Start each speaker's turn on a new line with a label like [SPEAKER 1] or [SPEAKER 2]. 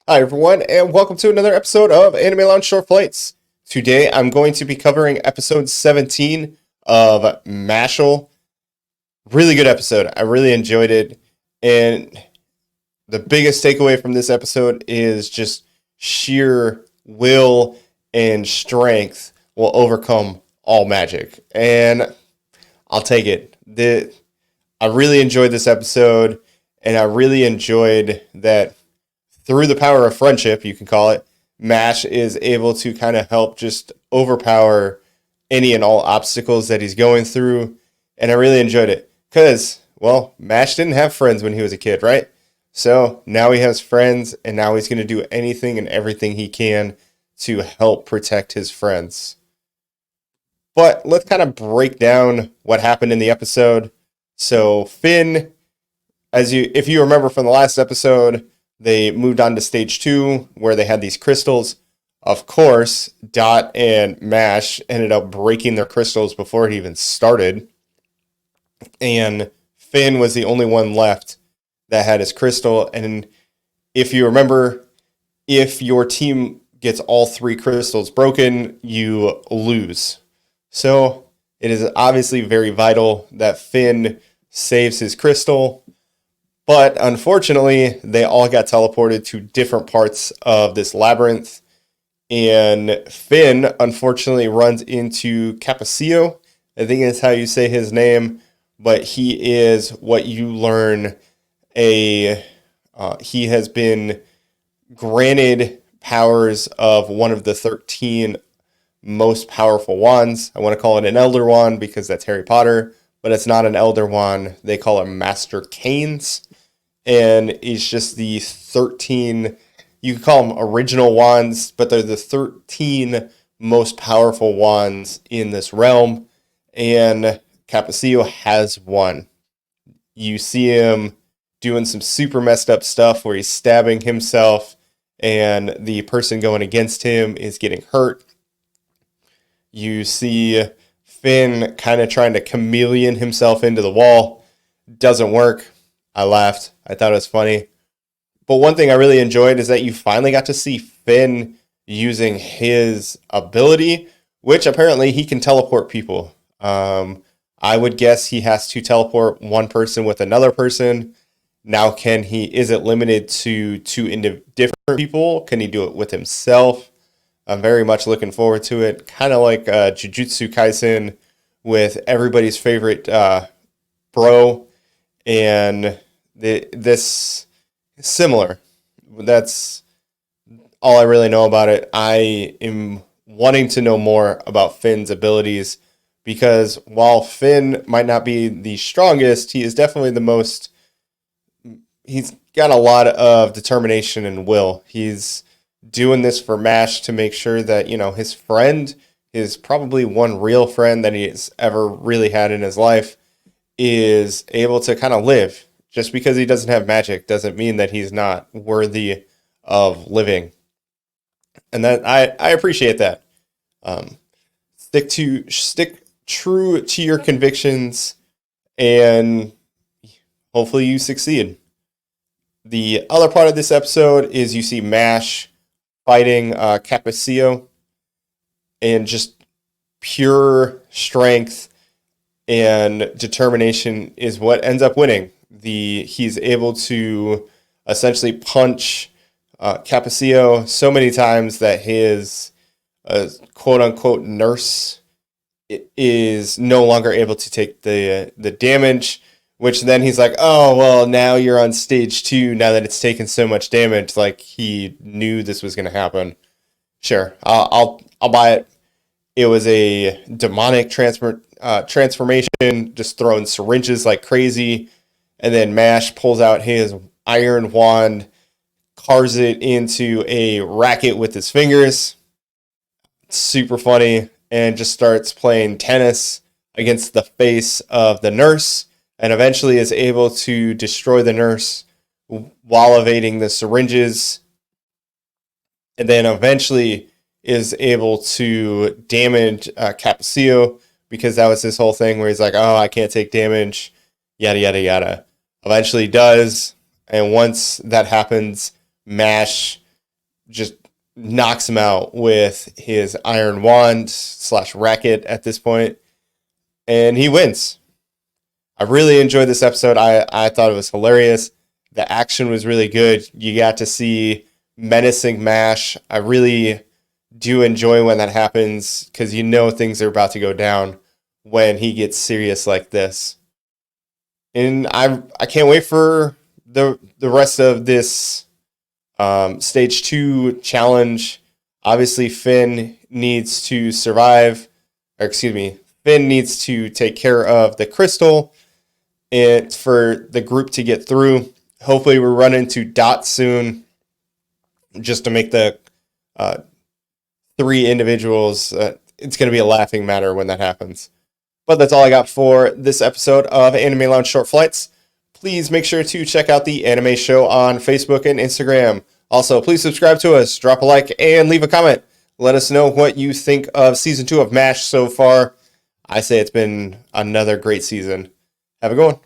[SPEAKER 1] Hi everyone, and welcome to another episode of Anime Lounge Short Flights. Today I'm going to be covering episode 17 of Mashel. Really good episode. I really enjoyed it, and the biggest takeaway from this episode is just sheer will and strength will overcome all magic. And I'll take it. I really enjoyed this episode, and I really enjoyed that through the power of friendship, you can call it, Mash is able to kind of help just overpower any and all obstacles that he's going through. And I really enjoyed it because, well, Mash didn't have friends when he was a kid, right? So now he has friends, and now he's going to do anything and everything he can to help protect his friends. But let's kind of break down what happened in the episode. So Finn, if you remember from the last episode, they moved on to stage 2 where they had these crystals. Of course, Dot and Mash ended up breaking their crystals before it even started. And Finn was the only one left that had his crystal. And if you remember, if your team gets all 3 crystals broken, you lose. So it is obviously very vital that Finn saves his crystal. But unfortunately, they all got teleported to different parts of this labyrinth. And Finn, unfortunately, runs into Cappuccino. I think that's how you say his name. But he is what you learn he has been granted powers of one of the 13 most powerful wands. I want to call it an Elder Wand because that's Harry Potter. But it's not an Elder Wand. They call it Master Canes. And it's just the 13, you could call them original wands, but they're the 13 most powerful wands in this realm. And Cappuccino has one. You see him doing some super messed up stuff where he's stabbing himself, and the person going against him is getting hurt. You see Finn kind of trying to chameleon himself into the wall. Doesn't work. I laughed. I thought it was funny. But one thing I really enjoyed is that you finally got to see Finn using his ability, which apparently he can teleport people. I would guess he has to teleport one person with another person. Now, is it limited to two different people? Can he do it with himself? I'm very much looking forward to it. Kind of like Jujutsu Kaisen with everybody's favorite bro. And this is similar. That's all I really know about it. I am wanting to know more about Finn's abilities because while Finn might not be the strongest, he is definitely the most. He's got a lot of determination and will. He's doing this for Mash to make sure that, his friend, his probably one real friend that he's ever really had in his life, is able to kind of live. Just because he doesn't have magic doesn't mean that he's not worthy of living. And that I appreciate that. Stick true to your convictions, and hopefully you succeed. The other part of this episode is you see Mash fighting Cappuccino, and just pure strength and determination is what ends up winning. He's able to essentially punch Cappuccino so many times that his quote unquote nurse is no longer able to take the damage. Which then he's like, oh well, now you're on stage 2. Now that it's taken so much damage, like he knew this was going to happen. Sure, I'll buy it. It was a demonic transformation, just throwing syringes like crazy. And then Mash pulls out his iron wand, carves it into a racket with his fingers. Super funny. And just starts playing tennis against the face of the nurse. And eventually is able to destroy the nurse while evading the syringes. And then eventually is able to damage Cappuccino because that was his whole thing where he's like, oh, I can't take damage, yada, yada, yada. Eventually does, and once that happens, Mash just knocks him out with his iron wand / racket at this point, and he wins. I really enjoyed this episode. I thought it was hilarious. The action was really good. You got to see menacing Mash. I really do enjoy when that happens because you know things are about to go down when he gets serious like this. And I can't wait for the rest of this stage 2 challenge. Obviously, Finn needs to survive. Or excuse me, Finn needs to take care of the crystal and for the group to get through. Hopefully, we run into Dot soon, just to make the 3 individuals. It's going to be a laughing matter when that happens. But that's all I got for this episode of Anime Lounge Short Flights. Please make sure to check out the Anime Show on Facebook and Instagram. Also, please subscribe to us, drop a like, and leave a comment. Let us know what you think of Season 2 of MASH so far. I say it's been another great season. Have a good one.